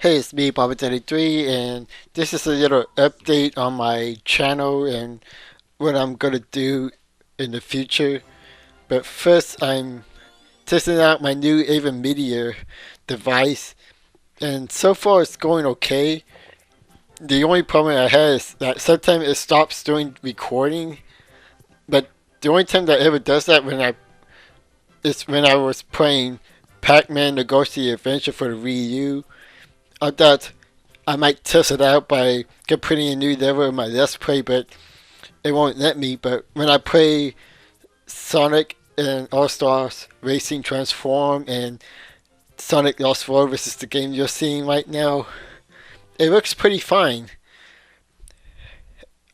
Hey, it's me, Bobbert, and this is a little update on my channel and what I'm gonna do in the future. But first, I'm testing out my new AverMedia device, and so far it's going okay. The only problem I have is that sometimes it stops doing recording, but the only time that ever does that is when I was playing Pac-Man: The Ghostly Adventure for the Wii U. I thought I might test it out by completing a new level in my Let's Play, but it won't let me. But when I play Sonic and All-Stars Racing Transform and Sonic Lost World, which is the game you're seeing right now, it looks pretty fine.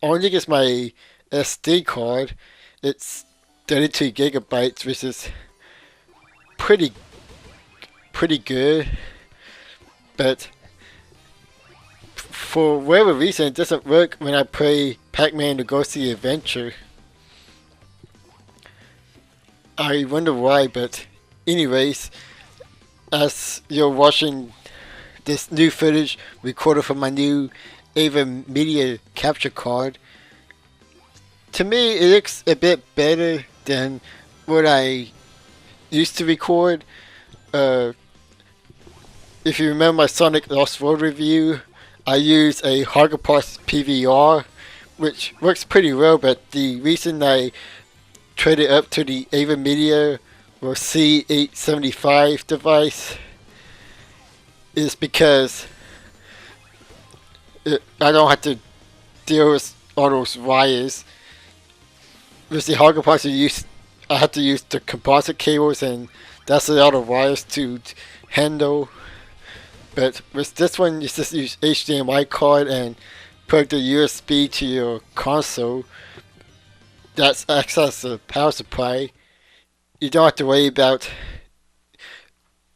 Only is my SD card. It's 32 gigabytes, which is pretty pretty good. But for whatever reason, it doesn't work when I play Pac-Man: The Ghostly Adventure. I wonder why, but anyways, as you're watching this new footage recorded from my new AverMedia capture card, to me it looks a bit better than what I used to record. If you remember my Sonic Lost World review, I use a Hogapos PVR, which works pretty well, but the reason I traded up to the AverMedia or C875 device is because I don't have to deal with all those wires. With the Hogapos, I have to use the composite cables, and that's a lot of wires to handle. But with this one, you just use HDMI card and plug the USB to your console. That's access to power supply. You don't have to worry about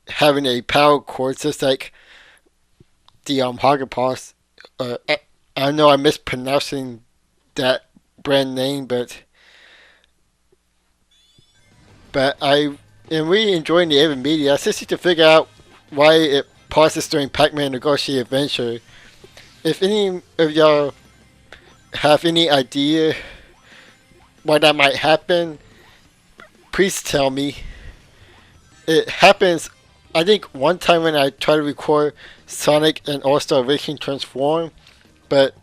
having a power cord, just like the Hagapos. I know I'm mispronouncing that brand name, but I am really enjoying the AverMedia. I just need to figure out why it pauses during Pac-Man: The Ghostly Adventure. If any of y'all have any idea why that might happen, please tell me. It happens, I think, one time when I tried to record Sonic and All-Star Racing Transform, but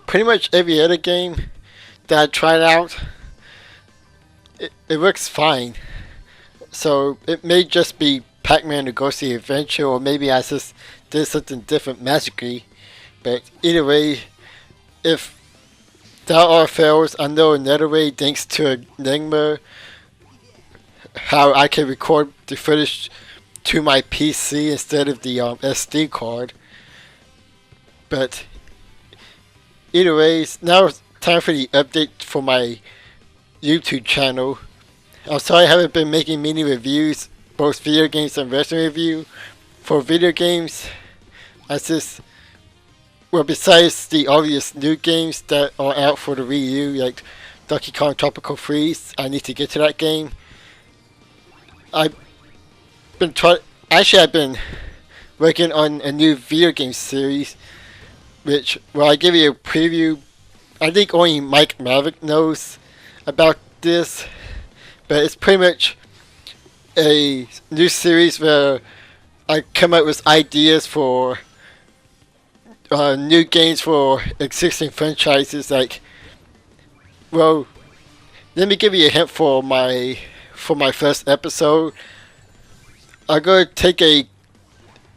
pretty much every other game that I tried out, it works fine. So it may just be Pac-Man: The Ghostly Adventure, or maybe I just did something different magically. But either way, if that all fails, I know another way, thanks to Enigma, how I can record the footage to my PC instead of the SD card. But either ways, now it's time for the update for my YouTube channel. I'm sorry I haven't been making many reviews, both video games and wrestling review. For video games, besides the obvious new games that are out for the Wii U, like Donkey Kong Tropical Freeze, I need to get to that game. I've been working on a new video game series, which, well, I give you a preview. I think only Mike Maverick knows about this, but it's pretty much a new series where I come up with ideas for new games for existing franchises. Like, well, let me give you a hint for my first episode. I'm going to take a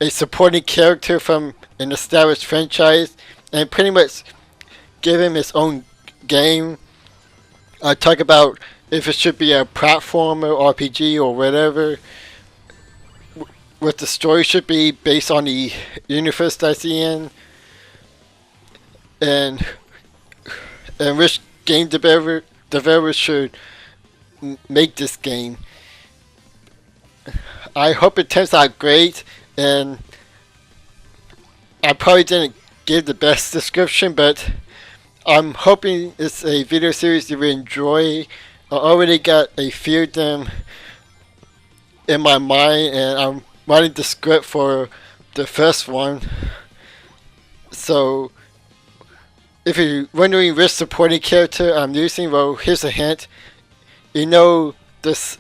supporting character from an established franchise and pretty much give him his own game. I talk about if it should be a platformer, RPG, or whatever. What the story should be based on the universe that's in, and which game developers should make this game. I hope it turns out great, and I probably didn't give the best description, but I'm hoping it's a video series you will enjoy. I already got a few of them in my mind, and I'm writing the script for the first one. So, if you're wondering which supporting character I'm using, well, here's a hint. You know this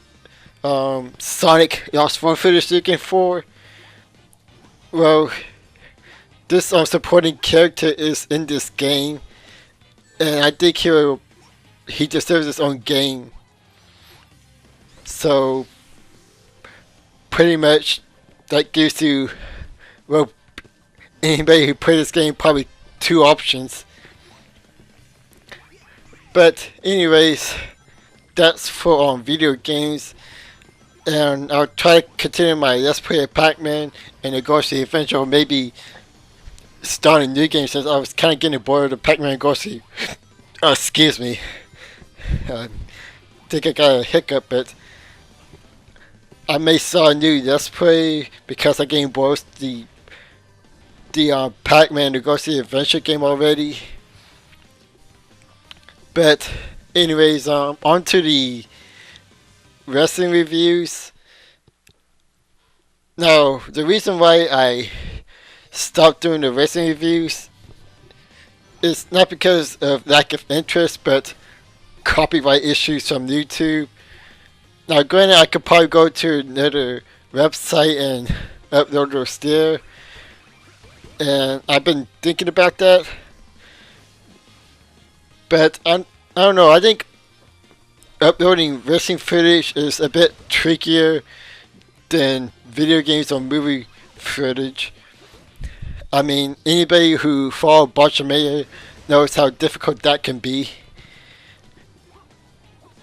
Sonic Lost World footage you're looking for? Well, this supporting character is in this game, and I think he deserves his own game. So, pretty much, that gives you, well, anybody who plays this game probably two options. But anyways, that's for video games, and I'll try to continue my Let's Play of Pac-Man and the Ghostly Adventure, or maybe start a new game since I was kind of getting bored of the Pac-Man Ghostly. Excuse me. I think I got a hiccup, but I may start a new Let's Play because I'm getting bored of the Pac-Man the Ghostly Adventure game already. But anyways, on to the wrestling reviews. Now, the reason why I stopped doing the wrestling reviews is not because of lack of interest, but copyright issues from YouTube. Now, granted, I could probably go to another website and upload those there, and I've been thinking about that. But I don't know, I think uploading wrestling footage is a bit trickier than video games or movie footage. I mean, anybody who follows AverMedia knows how difficult that can be.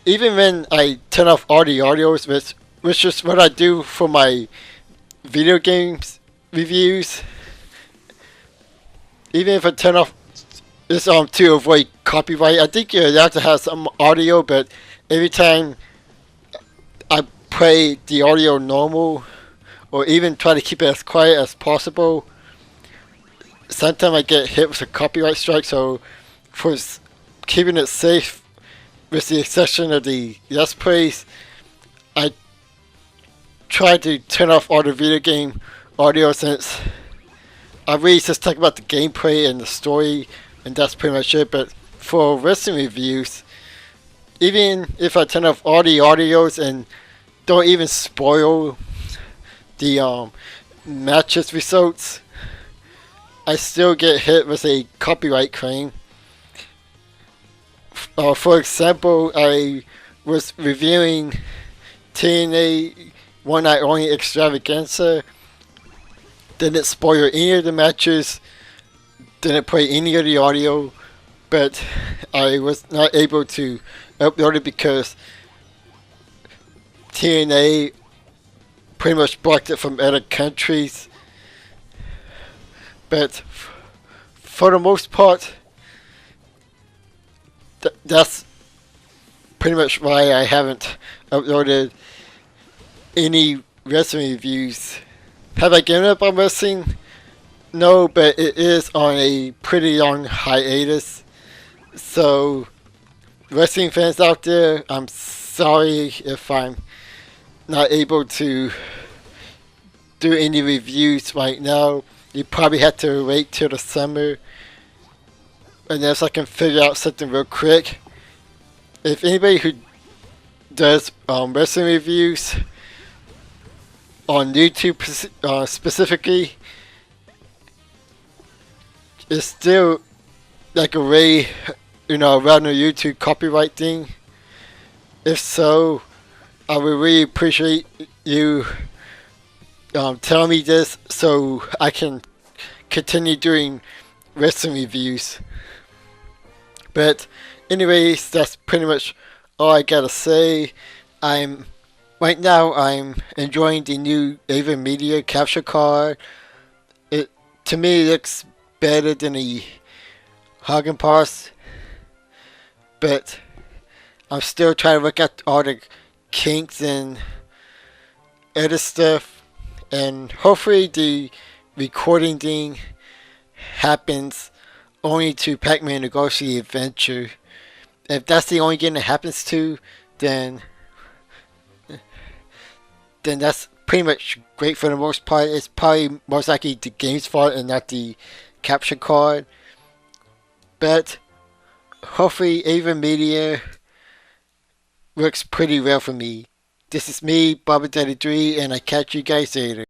Even when I turn off all the audios, which is what I do for my video games reviews, even if I turn off this to avoid copyright, I think you have to have some audio, but every time I play the audio normal, or even try to keep it as quiet as possible, sometimes I get hit with a copyright strike. So for keeping it safe, with the exception of the Let's Plays, I try to turn off all the video game audio, since I really just talk about the gameplay and the story, and that's pretty much it. But for wrestling reviews, even if I turn off all the audios and don't even spoil the matches results, I still get hit with a copyright claim. For example, I was reviewing TNA One Night Only Extravaganza, didn't spoil any of the matches, didn't play any of the audio, but I was not able to upload it because TNA pretty much blocked it from other countries. But for the most part, that's pretty much why I haven't uploaded any wrestling reviews. Have I given up on wrestling? No, but it is on a pretty long hiatus. So, wrestling fans out there, I'm sorry if I'm not able to do any reviews right now. You probably have to wait till the summer, unless I can figure out something real quick. If anybody who does wrestling reviews on YouTube specifically, it's still like a way, around the YouTube copyright thing. If so, I would really appreciate you telling me this so I can continue doing wrestling reviews. But anyways, that's pretty much all I gotta say. Right now I'm enjoying the new AverMedia capture card. It to me looks better than the Hagen Pass, but I'm still trying to work out all the kinks and other stuff, and hopefully the recording thing happens only to Pac-Man the Ghostly Adventure. If that's the only game that happens to, then that's pretty much great for the most part. It's probably most likely the game's fault and not the capture card. But hopefully AverMedia works pretty well for me. This is me, Bobbert 33, and I catch you guys later.